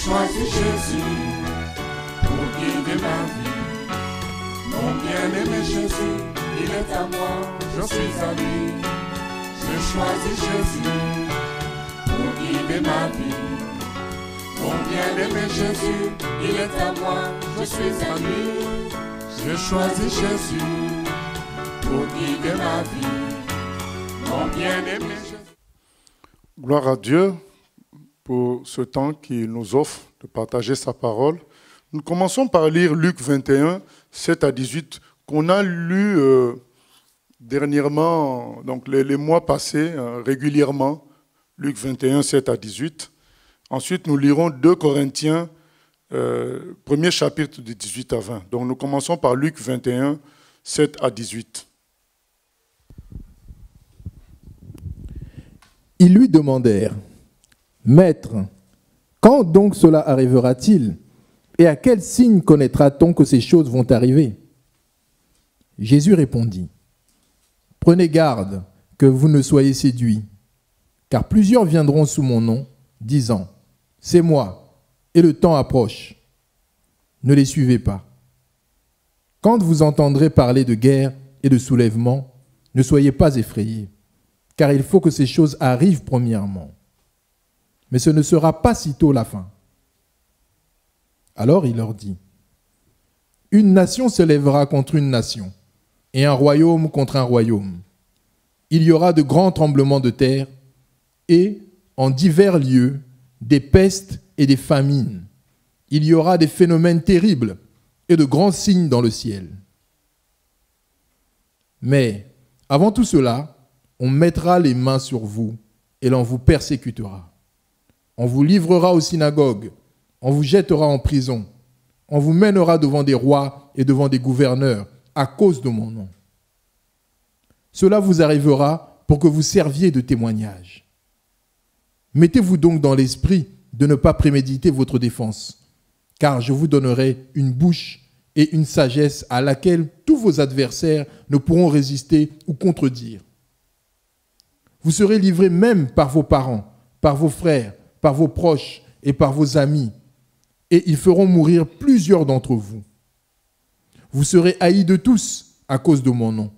choisi Jésus pour guider ma vie. Mon bien-aimé Jésus, il est à moi, je suis à lui. J'ai choisi Jésus pour guider ma vie. Mon bien-aimé Jésus, il est à moi, je suis à lui. J'ai choisi Jésus pour guider ma vie. Mon bien-aimé Jésus. Gloire à Dieu pour ce temps qu'il nous offre de partager sa parole. Nous commençons par lire Luc 21, 7 à 18, qu'on a lu dernièrement, donc les mois passés, régulièrement. Luc 21, 7 à 18. Ensuite, nous lirons 2 Corinthiens, premier chapitre de 18 à 20. Donc nous commençons par Luc 21, 7 à 18. Ils lui demandèrent, « Maître, quand donc cela arrivera-t-il? Et à quel signe connaîtra-t-on que ces choses vont arriver ?» Jésus répondit, « Prenez garde que vous ne soyez séduits, car plusieurs viendront sous mon nom, disant, « C'est moi, et le temps approche. » Ne les suivez pas. Quand vous entendrez parler de guerre et de soulèvement, ne soyez pas effrayés, car il faut que ces choses arrivent premièrement. Mais ce ne sera pas sitôt la fin. Alors il leur dit, « Une nation se lèvera contre une nation, et un royaume contre un royaume. Il y aura de grands tremblements de terre, et, en divers lieux, des pestes et des famines. Il y aura des phénomènes terribles et de grands signes dans le ciel. Mais, avant tout cela, on mettra les mains sur vous et l'on vous persécutera. On vous livrera aux synagogues, on vous jettera en prison, on vous mènera devant des rois et devant des gouverneurs à cause de mon nom. Cela vous arrivera pour que vous serviez de témoignage. Mettez-vous donc dans l'esprit de ne pas préméditer votre défense, car je vous donnerai une bouche et une sagesse à laquelle tous vos adversaires ne pourront résister ou contredire. Vous serez livrés même par vos parents, par vos frères, par vos proches et par vos amis, et ils feront mourir plusieurs d'entre vous. Vous serez haïs de tous à cause de mon nom.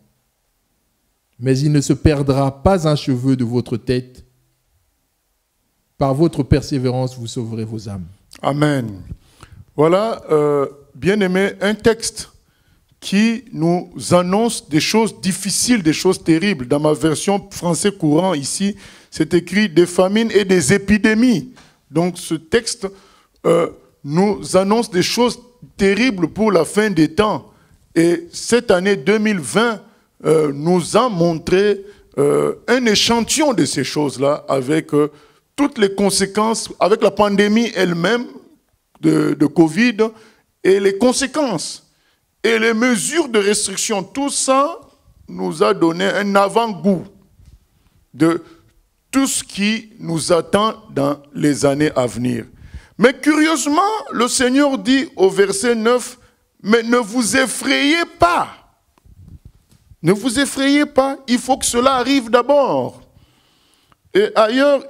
Mais il ne se perdra pas un cheveu de votre tête. Par votre persévérance, vous sauverez vos âmes. Amen. Voilà, bien-aimés, un texte qui nous annonce des choses difficiles, des choses terribles. Dans ma version français courant ici, c'est écrit des famines et des épidémies. Donc ce texte nous annonce des choses terribles pour la fin des temps. Et cette année 2020 nous a montré un échantillon de ces choses-là avec toutes les conséquences, avec la pandémie elle-même de Covid et les conséquences. Et les mesures de restriction, tout ça nous a donné un avant-goût de tout ce qui nous attend dans les années à venir. Mais curieusement, le Seigneur dit au verset 9, « Mais ne vous effrayez pas. Ne vous effrayez pas, il faut que cela arrive d'abord. » Et ailleurs,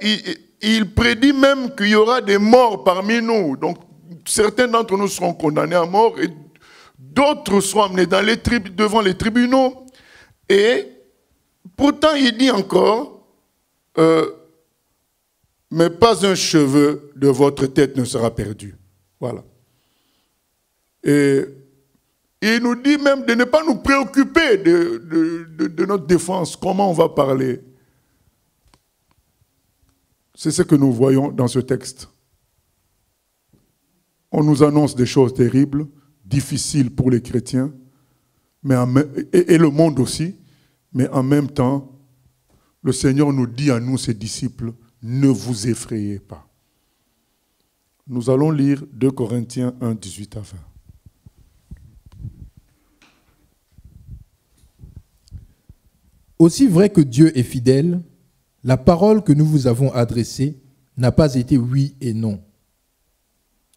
il prédit même qu'il y aura des morts parmi nous. Donc, certains d'entre nous seront condamnés à mort et d'autres seront amenés devant les tribunaux. Et pourtant, il dit encore, mais pas un cheveu de votre tête ne sera perdu. Voilà. Et il nous dit même de ne pas nous préoccuper de notre défense, comment on va parler. C'est ce que nous voyons dans ce texte. On nous annonce des choses terribles, difficiles pour les chrétiens, et le monde aussi, mais en même temps, le Seigneur nous dit à nous, ses disciples, ne vous effrayez pas. Nous allons lire 2 Corinthiens 1, 18 à 20. Aussi vrai que Dieu est fidèle, la parole que nous vous avons adressée n'a pas été oui et non.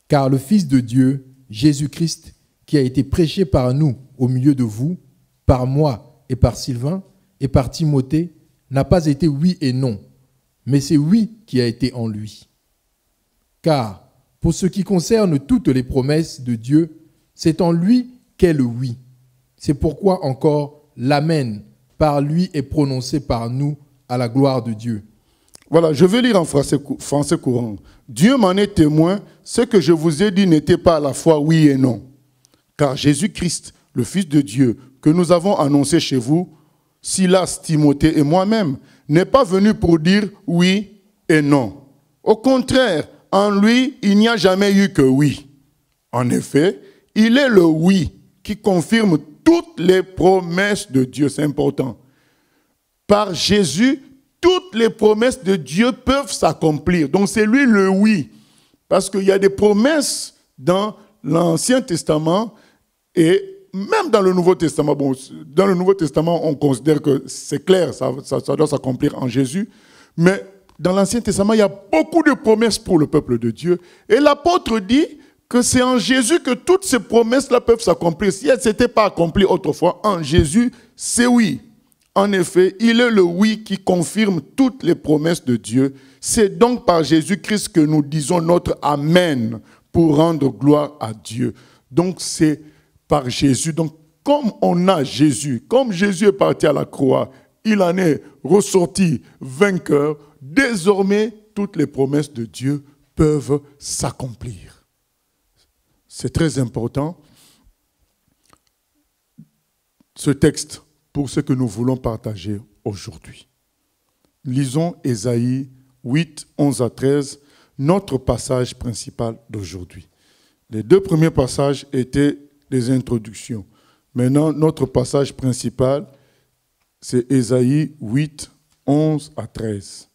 Car le Fils de Dieu, Jésus-Christ, qui a été prêché par nous au milieu de vous, par moi et par Sylvain et par Timothée, n'a pas été oui et non, mais c'est oui qui a été en lui. Car Pour ce qui concerne toutes les promesses de Dieu, c'est en lui qu'est le oui. C'est pourquoi encore l'Amen par lui est prononcé par nous à la gloire de Dieu. Voilà, je vais lire en français courant. Dieu m'en est témoin, ce que je vous ai dit n'était pas à la fois oui et non. Car Jésus-Christ, le Fils de Dieu, que nous avons annoncé chez vous, Silas, Timothée et moi-même, n'est pas venu pour dire oui et non. Au contraire, en lui, il n'y a jamais eu que oui. En effet, il est le oui qui confirme toutes les promesses de Dieu. C'est important. Par Jésus, toutes les promesses de Dieu peuvent s'accomplir. Donc c'est lui le oui. Parce qu'il y a des promesses dans l'Ancien Testament et même dans le Nouveau Testament. Bon, dans le Nouveau Testament, on considère que c'est clair, ça doit s'accomplir en Jésus. Mais dans l'Ancien Testament, il y a beaucoup de promesses pour le peuple de Dieu. Et l'apôtre dit que c'est en Jésus que toutes ces promesses-là peuvent s'accomplir. Si elles ne s'étaient pas accomplies autrefois, en Jésus, c'est oui. En effet, il est le oui qui confirme toutes les promesses de Dieu. C'est donc par Jésus-Christ que nous disons notre Amen pour rendre gloire à Dieu. Donc c'est par Jésus. Donc comme on a Jésus, comme Jésus est parti à la croix, il en est ressorti vainqueur. Désormais, toutes les promesses de Dieu peuvent s'accomplir. C'est très important, ce texte, pour ce que nous voulons partager aujourd'hui. Lisons Ésaïe 8, 11 à 13, notre passage principal d'aujourd'hui. Les deux premiers passages étaient des introductions. Maintenant, notre passage principal, c'est Ésaïe 8, 11 à 13.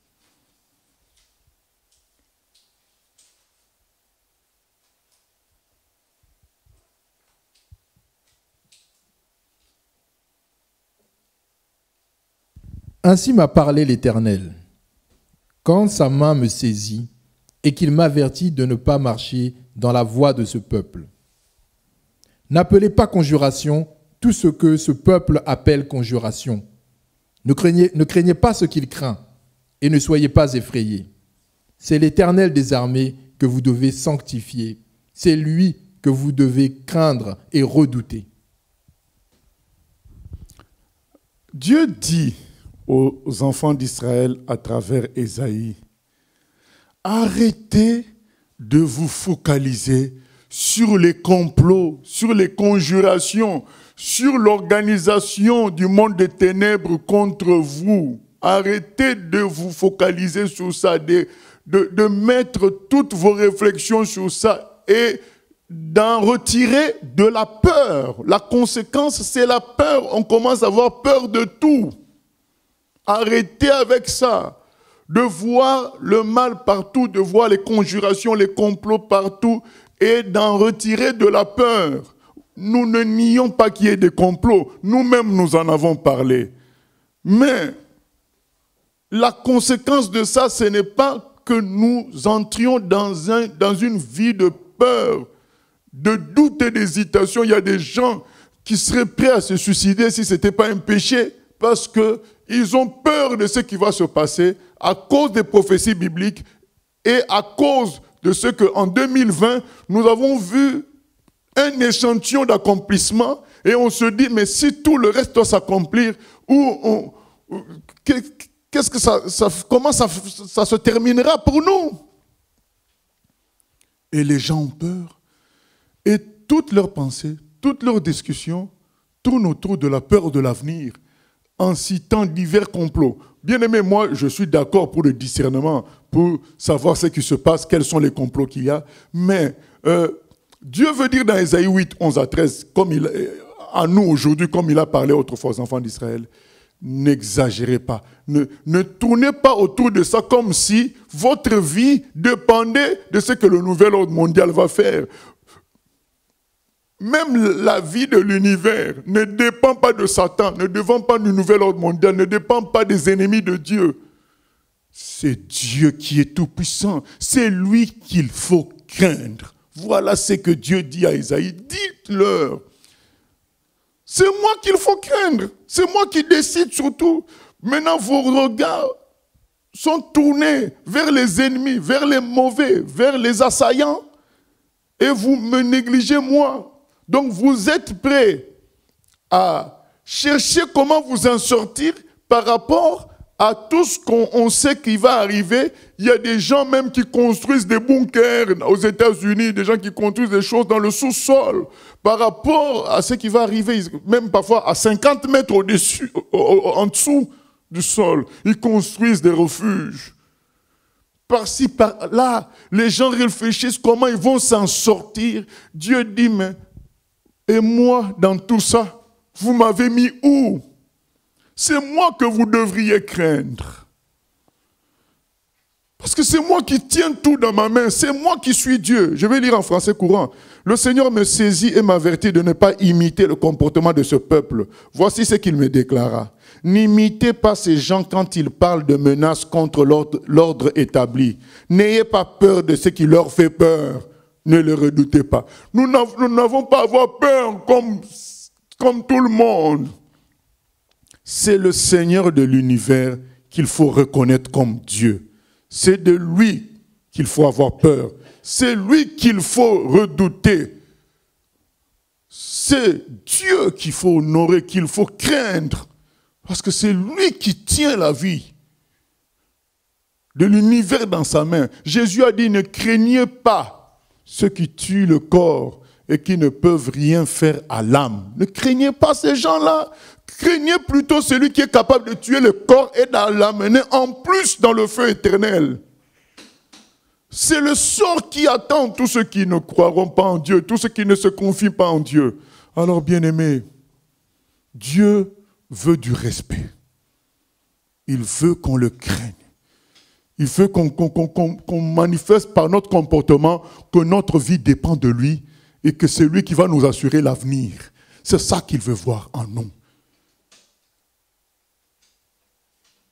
Ainsi m'a parlé l'Éternel, quand sa main me saisit et qu'il m'avertit de ne pas marcher dans la voie de ce peuple. N'appelez pas conjuration tout ce que ce peuple appelle conjuration. Ne craignez pas ce qu'il craint et ne soyez pas effrayés. C'est l'Éternel des armées que vous devez sanctifier. C'est lui que vous devez craindre et redouter. Dieu dit aux enfants d'Israël à travers Ésaïe, arrêtez de vous focaliser sur les complots, sur les conjurations, sur l'organisation du monde des ténèbres contre vous. Arrêtez de vous focaliser sur ça, de mettre toutes vos réflexions sur ça et d'en retirer de la peur. La conséquence, c'est la peur. On commence à avoir peur de tout. Arrêtez avec ça, de voir le mal partout, de voir les conjurations, les complots partout et d'en retirer de la peur. Nous ne nions pas qu'il y ait des complots, nous-mêmes nous en avons parlé. Mais la conséquence de ça, ce n'est pas que nous entrions dans une vie de peur, de doute et d'hésitation. Il y a des gens qui seraient prêts à se suicider si ce n'était pas un péché, parce qu'ils ont peur de ce qui va se passer à cause des prophéties bibliques et à cause de ce qu'en 2020, nous avons vu un échantillon d'accomplissement et on se dit, mais si tout le reste doit s'accomplir, comment ça se terminera pour nous? Et les gens ont peur. Et toutes leurs pensées, toutes leurs discussions tournent autour de la peur de l'avenir, en citant divers complots. Bien aimé, moi, je suis d'accord pour le discernement, pour savoir ce qui se passe, quels sont les complots qu'il y a. Mais Dieu veut dire dans Ésaïe 8, 11 à 13, à nous aujourd'hui, comme il a parlé autrefois aux enfants d'Israël, n'exagérez pas. Ne tournez pas autour de ça comme si votre vie dépendait de ce que le nouvel ordre mondial va faire. Même la vie de l'univers ne dépend pas de Satan, ne dépend pas du nouvel ordre mondial, ne dépend pas des ennemis de Dieu. C'est Dieu qui est tout-puissant. C'est lui qu'il faut craindre. Voilà ce que Dieu dit à Isaïe. Dites-leur. C'est moi qu'il faut craindre. C'est moi qui décide surtout. Maintenant, vos regards sont tournés vers les ennemis, vers les mauvais, vers les assaillants. et vous me négligez moi. Donc vous êtes prêts à chercher comment vous en sortir par rapport à tout ce qu'on sait qui va arriver. Il y a des gens même qui construisent des bunkers aux États-Unis, des gens qui construisent des choses dans le sous-sol par rapport à ce qui va arriver, même parfois à 50 mètres au-dessus, en dessous du sol. Ils construisent des refuges. Par-ci, par-là, les gens réfléchissent comment ils vont s'en sortir. Dieu dit, mais et moi, dans tout ça, vous m'avez mis où? C'est moi que vous devriez craindre. Parce que c'est moi qui tiens tout dans ma main. C'est moi qui suis Dieu. Je vais lire en français courant. Le Seigneur me saisit et m'avertit de ne pas imiter le comportement de ce peuple. Voici ce qu'il me déclara. N'imitez pas ces gens quand ils parlent de menaces contre l'ordre établi. N'ayez pas peur de ce qui leur fait peur. Ne le redoutez pas. Nous n'avons pas à avoir peur comme tout le monde. C'est le Seigneur de l'univers qu'il faut reconnaître comme Dieu. C'est de lui qu'il faut avoir peur. C'est lui qu'il faut redouter. C'est Dieu qu'il faut honorer, qu'il faut craindre. Parce que c'est lui qui tient la vie de l'univers dans sa main. Jésus a dit, ne craignez pas ceux qui tuent le corps et qui ne peuvent rien faire à l'âme. Ne craignez pas ces gens-là. Craignez plutôt celui qui est capable de tuer le corps et de l'amener en plus dans le feu éternel. C'est le sort qui attend tous ceux qui ne croiront pas en Dieu, tous ceux qui ne se confient pas en Dieu. Alors, bien-aimés, Dieu veut du respect. Il veut qu'on le craigne. Il veut qu'on manifeste par notre comportement que notre vie dépend de lui et que c'est lui qui va nous assurer l'avenir. C'est ça qu'il veut voir en nous.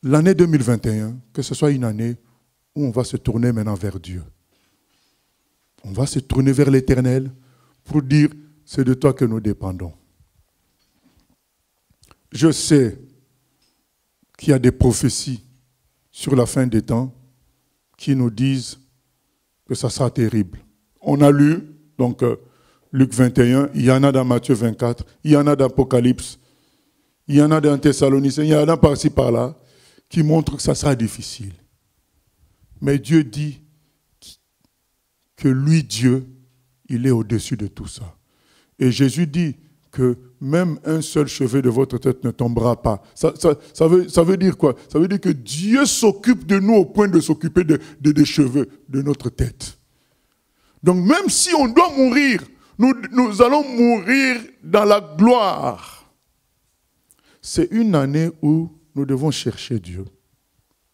L'année 2021, que ce soit une année où on va se tourner maintenant vers Dieu. On va se tourner vers l'Éternel pour dire, c'est de toi que nous dépendons. Je sais qu'il y a des prophéties sur la fin des temps qui nous disent que ça sera terrible. On a lu, donc Luc 21, il y en a dans Matthieu 24, il y en a dans Apocalypse, il y en a dans Thessaloniciens, il y en a par-ci par-là, qui montrent que ça sera difficile. Mais Dieu dit que lui, Dieu, il est au-dessus de tout ça. Et Jésus dit que même un seul cheveu de votre tête ne tombera pas. Ça veut dire quoi? Ça veut dire que Dieu s'occupe de nous au point de s'occuper des cheveux de notre tête. Donc même si on doit mourir, nous allons mourir dans la gloire. C'est une année où nous devons chercher Dieu.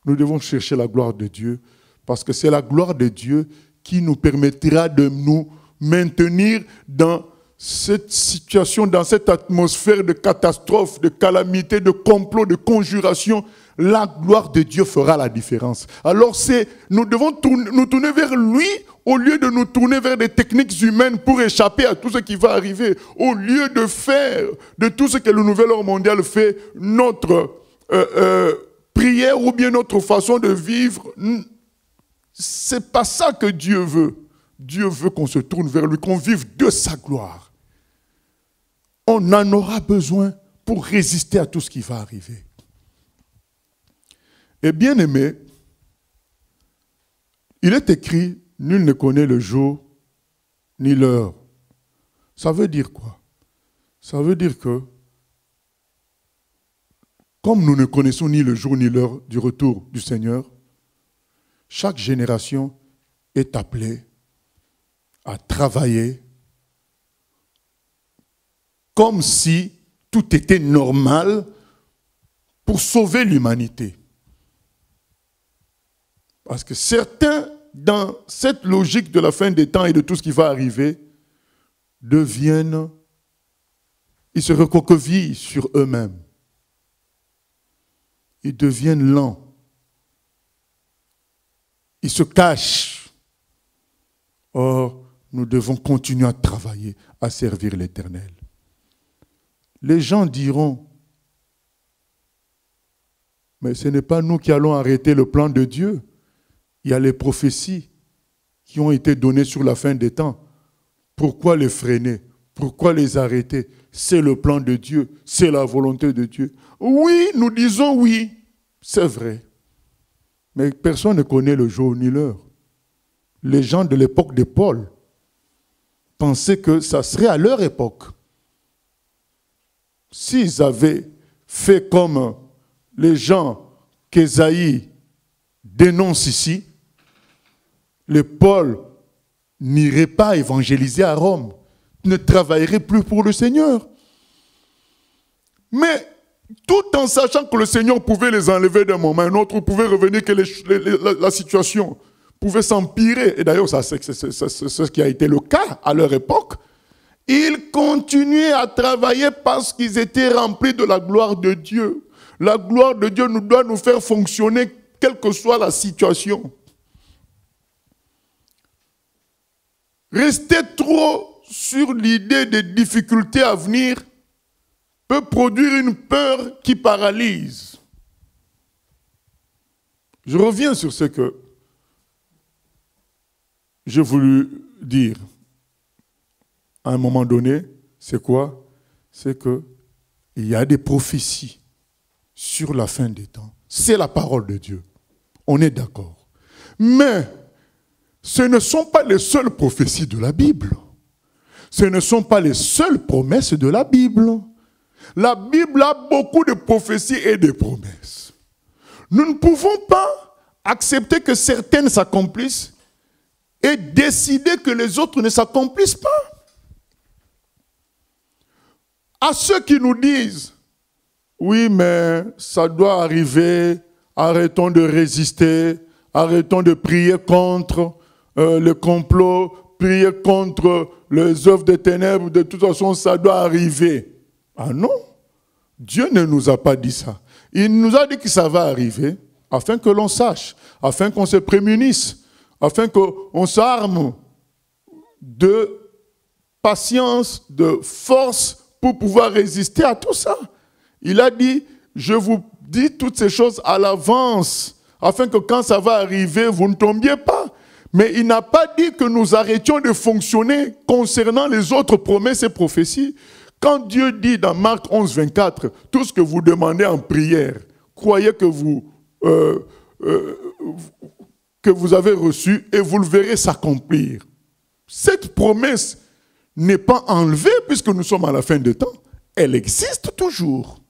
Nous devons chercher la gloire de Dieu parce que c'est la gloire de Dieu qui nous permettra de nous maintenir dans cette situation, dans cette atmosphère de catastrophe, de calamité, de complot, de conjuration. La gloire de Dieu fera la différence. Alors nous devons nous tourner vers lui au lieu de nous tourner vers des techniques humaines pour échapper à tout ce qui va arriver. Au lieu de faire de tout ce que le nouvel ordre mondial fait notre prière ou bien notre façon de vivre. C'est pas ça que Dieu veut. Dieu veut qu'on se tourne vers lui, qu'on vive de sa gloire. On en aura besoin pour résister à tout ce qui va arriver. Et bien aimé, il est écrit, nul ne connaît le jour ni l'heure. Ça veut dire quoi? Ça veut dire que, comme nous ne connaissons ni le jour ni l'heure du retour du Seigneur, chaque génération est appelée à travailler comme si tout était normal pour sauver l'humanité. Parce que certains, dans cette logique de la fin des temps et de tout ce qui va arriver, ils se recroquevillent sur eux-mêmes. Ils deviennent lents. Ils se cachent. Or, nous devons continuer à travailler, à servir l'Éternel. Les gens diront, mais ce n'est pas nous qui allons arrêter le plan de Dieu. Il y a les prophéties qui ont été données sur la fin des temps Pourquoi les freiner? Pourquoi les arrêter? C'est le plan de Dieu, c'est la volonté de Dieu. Oui, nous disons oui, c'est vrai. Mais personne ne connaît le jour ni l'heure. Les gens de l'époque de Paul pensaient que ça serait à leur époque. S'ils avaient fait comme les gens qu'Ésaïe dénonce ici, le Paul n'irait pas évangéliser à Rome, ne travaillerait plus pour le Seigneur. Mais tout en sachant que le Seigneur pouvait les enlever d'un moment à un autre, pouvait revenir que la situation pouvait s'empirer. Et d'ailleurs, c'est ce qui a été le cas à leur époque. Ils continuaient à travailler parce qu'ils étaient remplis de la gloire de Dieu. La gloire de Dieu nous doit nous faire fonctionner quelle que soit la situation. Rester trop sur l'idée des difficultés à venir peut produire une peur qui paralyse. Je reviens sur ce que j'ai voulu dire à un moment donné. C'est quoi? C'est qu'il y a des prophéties sur la fin des temps. C'est la parole de Dieu. On est d'accord. Mais ce ne sont pas les seules prophéties de la Bible. Ce ne sont pas les seules promesses de la Bible. La Bible a beaucoup de prophéties et de promesses. Nous ne pouvons pas accepter que certaines s'accomplissent et décider que les autres ne s'accomplissent pas. À ceux qui nous disent, oui, mais ça doit arriver, arrêtons de résister, arrêtons de prier contre le complot, prier contre les œuvres des ténèbres, de toute façon, ça doit arriver. Ah non, Dieu ne nous a pas dit ça. Il nous a dit que ça va arriver, afin que l'on sache, afin qu'on se prémunisse, afin qu'on s'arme de patience, de force pour pouvoir résister à tout ça. Il a dit, je vous dis toutes ces choses à l'avance, afin que quand ça va arriver, vous ne tombiez pas. Mais il n'a pas dit que nous arrêtions de fonctionner concernant les autres promesses et prophéties. Quand Dieu dit dans Marc 11, 24, tout ce que vous demandez en prière, croyez que vous avez reçu et vous le verrez s'accomplir. Cette promesse n'est pas enlevée puisque nous sommes à la fin des temps. Elle existe toujours.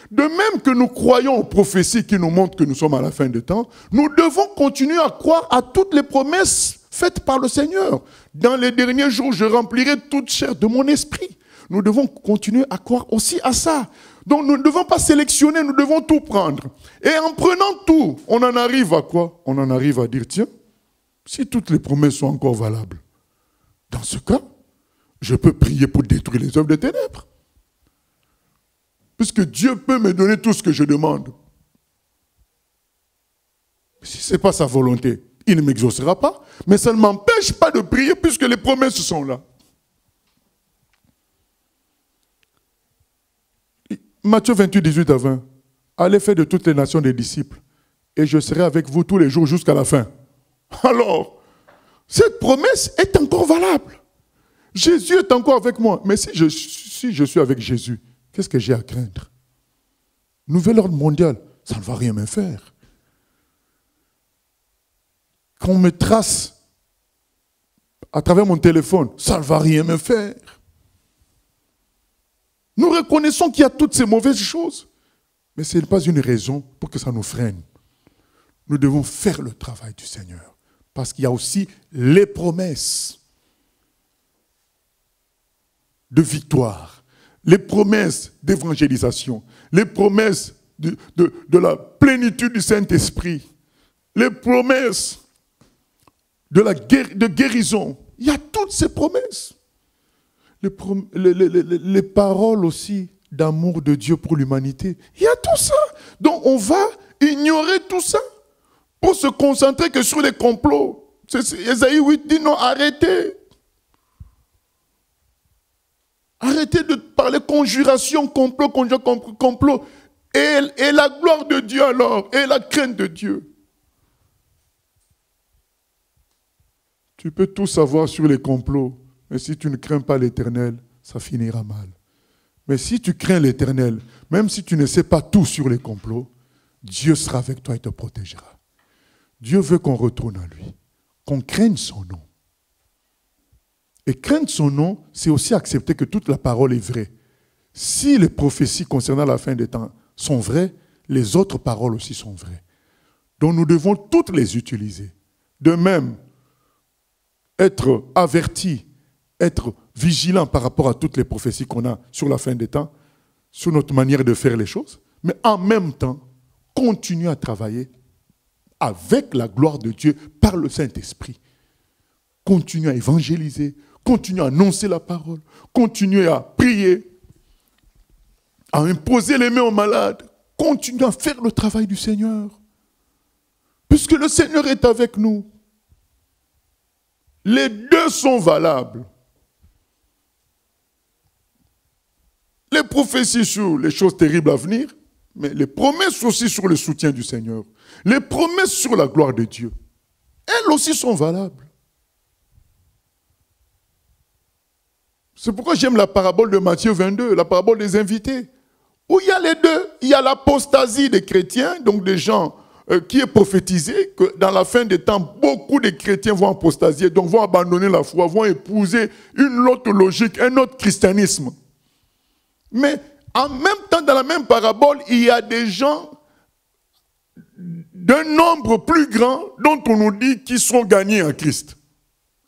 De même que nous croyons aux prophéties qui nous montrent que nous sommes à la fin des temps, nous devons continuer à croire à toutes les promesses faites par le Seigneur. Dans les derniers jours, je remplirai toute chair de mon esprit. Nous devons continuer à croire aussi à ça. Donc nous ne devons pas sélectionner, nous devons tout prendre. Et en prenant tout, on en arrive à quoi? On en arrive à dire, tiens, si toutes les promesses sont encore valables, dans ce cas, je peux prier pour détruire les œuvres des ténèbres. Puisque Dieu peut me donner tout ce que je demande. Si ce n'est pas sa volonté, il ne m'exaucera pas. Mais ça ne m'empêche pas de prier puisque les promesses sont là. Matthieu 28, 18 à 20. Allez faire de toutes les nations des disciples. Et je serai avec vous tous les jours jusqu'à la fin. Alors, cette promesse est encore valable. Jésus est encore avec moi. Mais si je suis avec Jésus, qu'est-ce que j'ai à craindre? Nouvel ordre mondial, ça ne va rien me faire. Qu'on me trace à travers mon téléphone, ça ne va rien me faire. Nous reconnaissons qu'il y a toutes ces mauvaises choses, mais ce n'est pas une raison pour que ça nous freine. Nous devons faire le travail du Seigneur, parce qu'il y a aussi les promesses de victoire, les promesses d'évangélisation, les promesses de la plénitude du Saint-Esprit, les promesses de guérison. Il y a toutes ces promesses. Les paroles aussi d'amour de Dieu pour l'humanité. Il y a tout ça. Donc on va ignorer tout ça pour se concentrer que sur les complots. Ésaïe 8 dit non, arrêtez. Arrêtez de parler conjuration, complot. Et la gloire de Dieu alors, et la crainte de Dieu. Tu peux tout savoir sur les complots. Mais si tu ne crains pas l'Éternel, ça finira mal. Mais si tu crains l'Éternel, même si tu ne sais pas tout sur les complots, Dieu sera avec toi et te protégera. Dieu veut qu'on retourne à lui, qu'on craigne son nom. Et craindre son nom, c'est aussi accepter que toute la parole est vraie. Si les prophéties concernant la fin des temps sont vraies, les autres paroles aussi sont vraies. Donc nous devons toutes les utiliser. De même, être avertis, être vigilants par rapport à toutes les prophéties qu'on a sur la fin des temps, sur notre manière de faire les choses, mais en même temps, continuer à travailler avec la gloire de Dieu par le Saint-Esprit. Continuer à évangéliser, continuer à annoncer la parole, continuer à prier, à imposer les mains aux malades, continuer à faire le travail du Seigneur. Puisque le Seigneur est avec nous. Les deux sont valables. Les prophéties sur les choses terribles à venir, mais les promesses aussi sur le soutien du Seigneur. Les promesses sur la gloire de Dieu. Elles aussi sont valables. C'est pourquoi j'aime la parabole de Matthieu 22, la parabole des invités, où il y a les deux. Il y a l'apostasie des chrétiens, donc des gens qui est prophétisé que dans la fin des temps, beaucoup de chrétiens vont apostasier, donc vont abandonner la foi, vont épouser une autre logique, un autre christianisme. Mais en même temps, dans la même parabole, il y a des gens d'un nombre plus grand dont on nous dit qu'ils seront gagnés en Christ.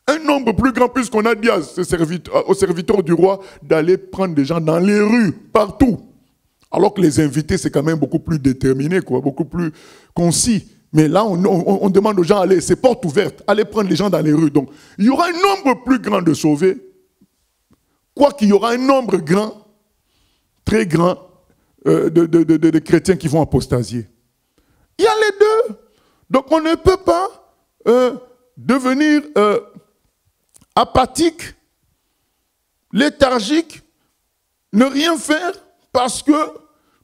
Un nombre plus grand, puisqu'on a dit aux serviteurs du roi d'aller prendre des gens dans les rues, partout. Alors que les invités, c'est quand même beaucoup plus déterminé, quoi, beaucoup plus concis. Mais là, on demande aux gens, allez, c'est porte ouverte, allez prendre les gens dans les rues. Donc, il y aura un nombre plus grand de sauvés, quoiqu'il y aura un nombre grand, très grand, de chrétiens qui vont apostasier. Il y a les deux. Donc, on ne peut pas devenir apathique, léthargique, ne rien faire, parce que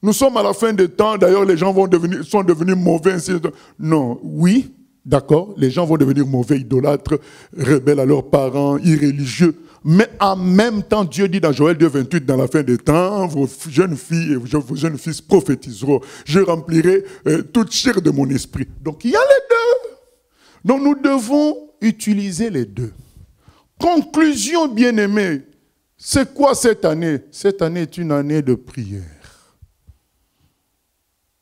nous sommes à la fin des temps. D'ailleurs, les gens sont devenus mauvais. Ainsi de... Non, oui, d'accord, les gens vont devenir mauvais, idolâtres, rebelles à leurs parents, irréligieux. Mais en même temps, Dieu dit dans Joël 2,28, dans la fin des temps, vos jeunes filles et vos jeunes fils prophétiseront. Je remplirai toute chair de mon esprit. Donc, il y a les deux. Donc, nous devons utiliser les deux. Conclusion, bien-aimés. C'est quoi cette année? Cette année est une année de prière.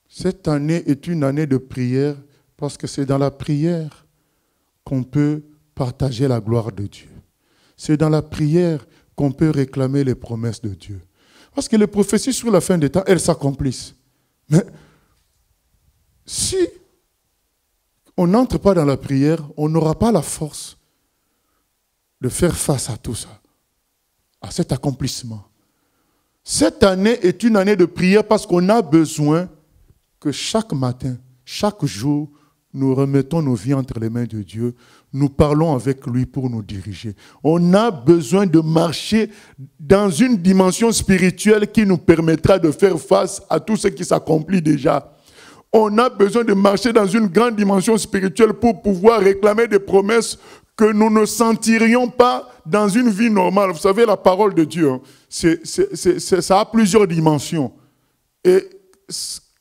Cette année est une année de prière parce que c'est dans la prière qu'on peut partager la gloire de Dieu. C'est dans la prière qu'on peut réclamer les promesses de Dieu. Parce que les prophéties sur la fin des temps, elles s'accomplissent. Mais si on n'entre pas dans la prière, on n'aura pas la force de faire face à tout ça, à cet accomplissement. Cette année est une année de prière parce qu'on a besoin que chaque matin, chaque jour, nous remettons nos vies entre les mains de Dieu. Nous parlons avec lui pour nous diriger. On a besoin de marcher dans une dimension spirituelle qui nous permettra de faire face à tout ce qui s'accomplit déjà. On a besoin de marcher dans une grande dimension spirituelle pour pouvoir réclamer des promesses que nous ne sentirions pas dans une vie normale. Vous savez, la parole de Dieu, ça a plusieurs dimensions. Et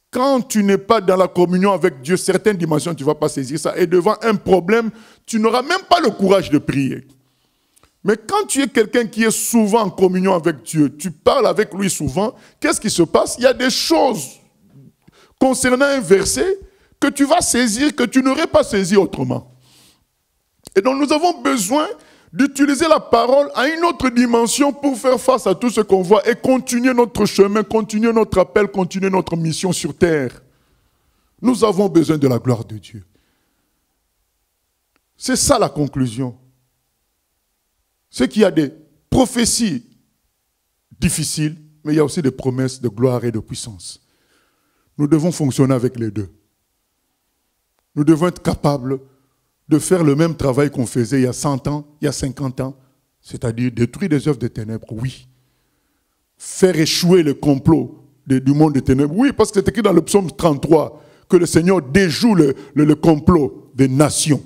quand tu n'es pas dans la communion avec Dieu, certaines dimensions, tu ne vas pas saisir ça. Et devant un problème, tu n'auras même pas le courage de prier. Mais quand tu es quelqu'un qui est souvent en communion avec Dieu, tu parles avec lui souvent, qu'est-ce qui se passe? Il y a des choses concernant un verset que tu vas saisir, que tu n'aurais pas saisi autrement. Et donc nous avons besoin d'utiliser la parole à une autre dimension pour faire face à tout ce qu'on voit et continuer notre chemin, continuer notre appel, continuer notre mission sur terre. Nous avons besoin de la gloire de Dieu. C'est ça la conclusion. C'est qu'il y a des prophéties difficiles, mais il y a aussi des promesses de gloire et de puissance. Nous devons fonctionner avec les deux. Nous devons être capables de faire le même travail qu'on faisait il y a 100 ans, il y a 50 ans, c'est-à-dire détruire des œuvres de ténèbres, oui. Faire échouer le complot du monde des ténèbres, oui, parce que c'est écrit dans le psaume 33 que le Seigneur déjoue le complot des nations.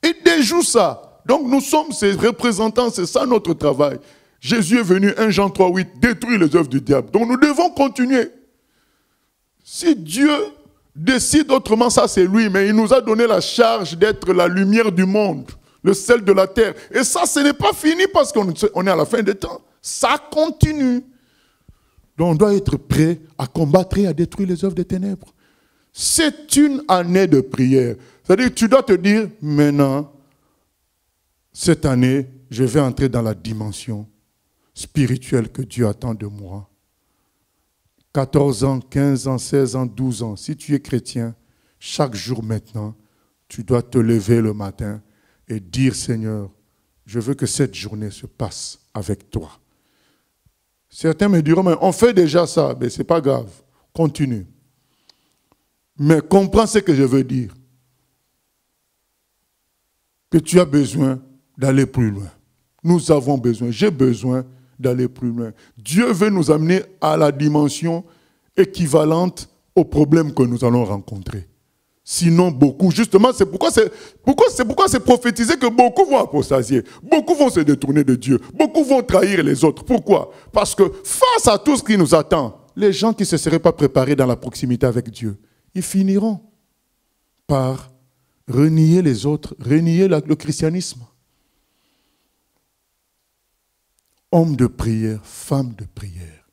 Il déjoue ça. Donc nous sommes ses représentants, c'est ça notre travail. Jésus est venu, 1 Jean 3,8, détruire les œuvres du diable. Donc nous devons continuer. Si Dieu décide autrement, ça c'est lui, mais il nous a donné la charge d'être la lumière du monde, le sel de la terre. Et ça, ce n'est pas fini parce qu'on est à la fin des temps. Ça continue. Donc on doit être prêt à combattre et à détruire les œuvres des ténèbres. C'est une année de prière. C'est-à-dire que tu dois te dire, maintenant, cette année, je vais entrer dans la dimension spirituelle que Dieu attend de moi. 14 ans, 15 ans, 16 ans, 12 ans, si tu es chrétien, chaque jour maintenant, tu dois te lever le matin et dire, Seigneur, je veux que cette journée se passe avec toi. Certains me diront, mais on fait déjà ça, mais ce n'est pas grave, continue. Mais comprends ce que je veux dire. Que tu as besoin d'aller plus loin. Nous avons besoin, j'ai besoin d'aller plus loin. Dieu veut nous amener à la dimension équivalente aux problèmes que nous allons rencontrer. Sinon, beaucoup, justement, c'est pourquoi c'est prophétisé que beaucoup vont apostasier, beaucoup vont se détourner de Dieu, beaucoup vont trahir les autres. Pourquoi? Parce que face à tout ce qui nous attend, les gens qui ne se seraient pas préparés dans la proximité avec Dieu, ils finiront par renier les autres, renier le christianisme. Homme de prière, femme de prière.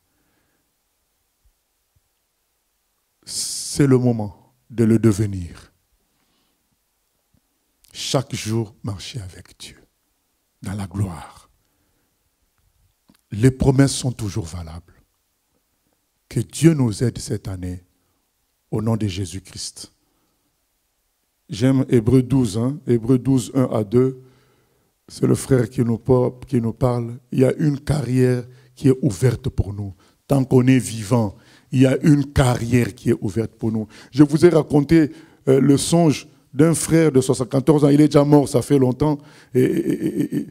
C'est le moment de le devenir. Chaque jour, marcher avec Dieu, dans la gloire. Les promesses sont toujours valables. Que Dieu nous aide cette année, au nom de Jésus-Christ. J'aime Hébreux 12, Hébreux 12, 1 à 2. C'est le frère qui nous parle. Il y a une carrière qui est ouverte pour nous. Tant qu'on est vivant, il y a une carrière qui est ouverte pour nous. Je vous ai raconté le songe d'un frère de 74 ans. Il est déjà mort, ça fait longtemps. Et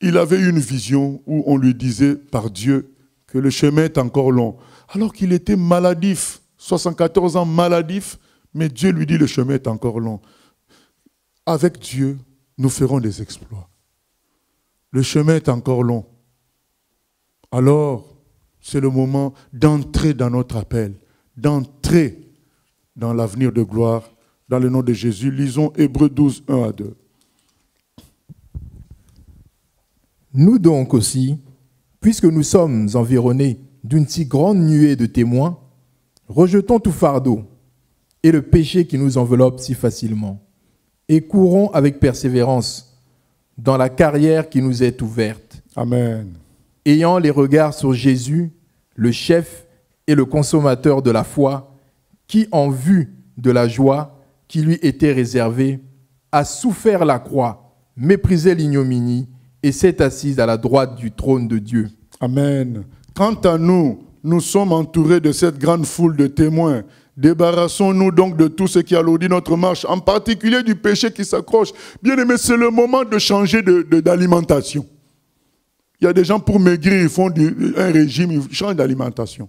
il avait une vision où on lui disait par Dieu que le chemin est encore long. Alors qu'il était maladif, 74 ans maladif, mais Dieu lui dit le chemin est encore long. Avec Dieu, nous ferons des exploits. Le chemin est encore long. Alors, c'est le moment d'entrer dans notre appel, d'entrer dans l'avenir de gloire, dans le nom de Jésus. Lisons Hébreux 12, 1 à 2. Nous donc aussi, puisque nous sommes environnés d'une si grande nuée de témoins, rejetons tout fardeau et le péché qui nous enveloppe si facilement, et courons avec persévérance dans la carrière qui nous est ouverte. Amen. Ayant les regards sur Jésus, le chef et le consommateur de la foi, qui, en vue de la joie qui lui était réservée, a souffert la croix, méprisé l'ignominie et s'est assis à la droite du trône de Dieu. Amen. Quant à nous, nous sommes entourés de cette grande foule de témoins. Débarrassons-nous donc de tout ce qui alourdit notre marche, en particulier du péché qui s'accroche. Bien aimé, c'est le moment de changer d'alimentation. Il y a des gens pour maigrir, ils font un régime, ils changent d'alimentation.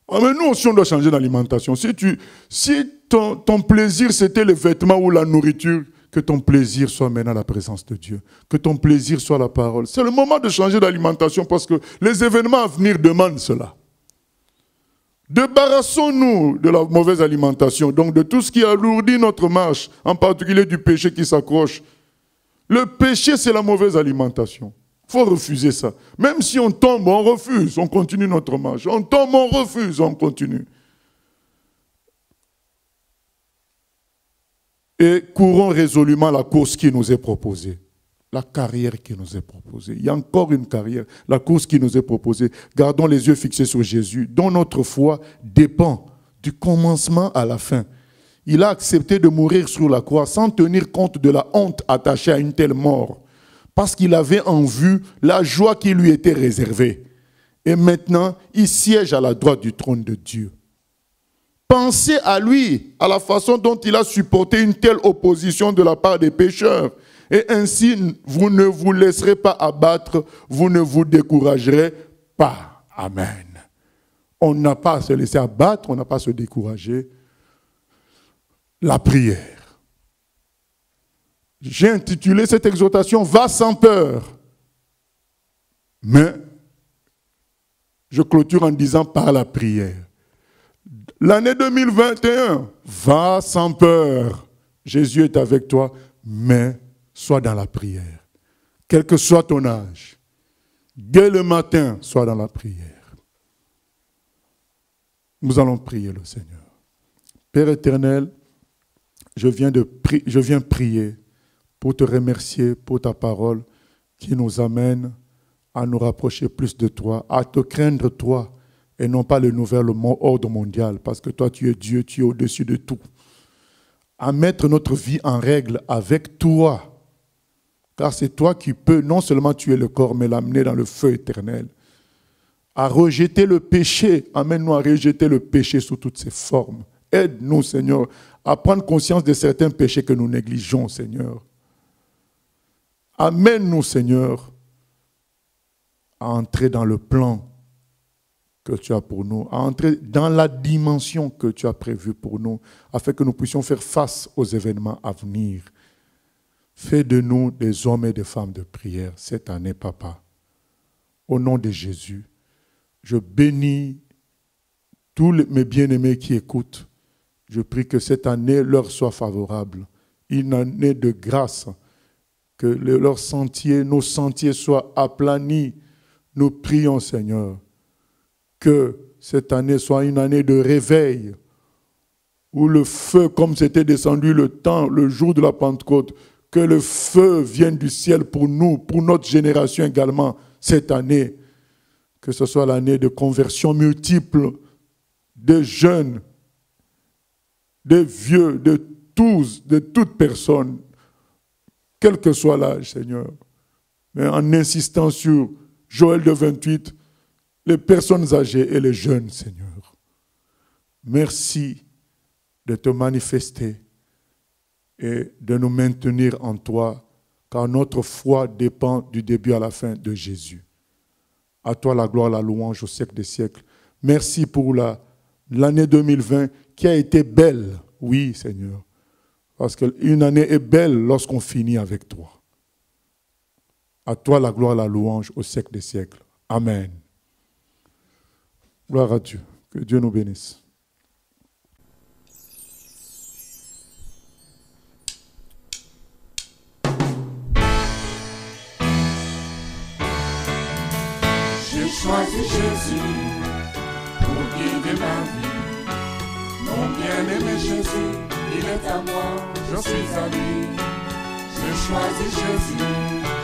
Ah, mais nous aussi, on doit changer d'alimentation. Si ton plaisir, c'était les vêtements ou la nourriture, que ton plaisir soit maintenant la présence de Dieu. Que ton plaisir soit la parole. C'est le moment de changer d'alimentation parce que les événements à venir demandent cela. Débarrassons-nous de la mauvaise alimentation, donc de tout ce qui alourdit notre marche, en particulier du péché qui s'accroche. Le péché, c'est la mauvaise alimentation. Il faut refuser ça. Même si on tombe, on refuse, on continue notre marche. On tombe, on refuse, on continue. Et courons résolument la course qui nous est proposée. La carrière qui nous est proposée. Il y a encore une carrière. La course qui nous est proposée. Gardons les yeux fixés sur Jésus, dont notre foi dépend du commencement à la fin. Il a accepté de mourir sur la croix sans tenir compte de la honte attachée à une telle mort. Parce qu'il avait en vue la joie qui lui était réservée. Et maintenant, il siège à la droite du trône de Dieu. Pensez à lui, à la façon dont il a supporté une telle opposition de la part des pécheurs. Et ainsi, vous ne vous laisserez pas abattre, vous ne vous découragerez pas. Amen. On n'a pas à se laisser abattre, on n'a pas à se décourager. La prière. J'ai intitulé cette exhortation « Va sans peur ». Mais je clôture en disant « Par la prière ». L'année 2021, va sans peur. Jésus est avec toi, mais sois dans la prière. Quel que soit ton âge, dès le matin, sois dans la prière. Nous allons prier le Seigneur. Père éternel, je viens prier pour te remercier pour ta parole qui nous amène à nous rapprocher plus de toi, à te craindre toi, et non pas le nouvel ordre mondial, parce que toi, tu es Dieu, tu es au-dessus de tout. À mettre notre vie en règle avec toi, car c'est toi qui peux non seulement tuer le corps, mais l'amener dans le feu éternel. À rejeter le péché, amène-nous à rejeter le péché sous toutes ses formes. Aide-nous, Seigneur, à prendre conscience de certains péchés que nous négligeons, Seigneur. Amène-nous, Seigneur, à entrer dans le plan que tu as pour nous, à entrer dans la dimension que tu as prévue pour nous, afin que nous puissions faire face aux événements à venir. Fais de nous des hommes et des femmes de prière cette année, Papa. Au nom de Jésus, je bénis tous mes bien-aimés qui écoutent. Je prie que cette année leur soit favorable, une année de grâce, que leurs sentiers, nos sentiers soient aplanis. Nous prions, Seigneur, que cette année soit une année de réveil, où le feu, comme c'était descendu le jour de la Pentecôte, que le feu vienne du ciel pour nous, pour notre génération également, cette année. Que ce soit l'année de conversion multiple, de jeunes, de vieux, de tous, de toute personne, quel que soit l'âge, Seigneur. Mais en insistant sur Joël 2,28, les personnes âgées et les jeunes, Seigneur. Merci de te manifester et de nous maintenir en toi, car notre foi dépend du début à la fin de Jésus. À toi la gloire, la louange au siècle des siècles. Merci pour l'année 2020 qui a été belle. Oui, Seigneur. Parce qu'une année est belle lorsqu'on finit avec toi. À toi la gloire, la louange au siècle des siècles. Amen. Gloire à Dieu. Que Dieu nous bénisse. J'ai choisi Jésus pour guider ma vie. Mon bien-aimé Jésus, il est à moi, je suis à lui. J'ai choisi Jésus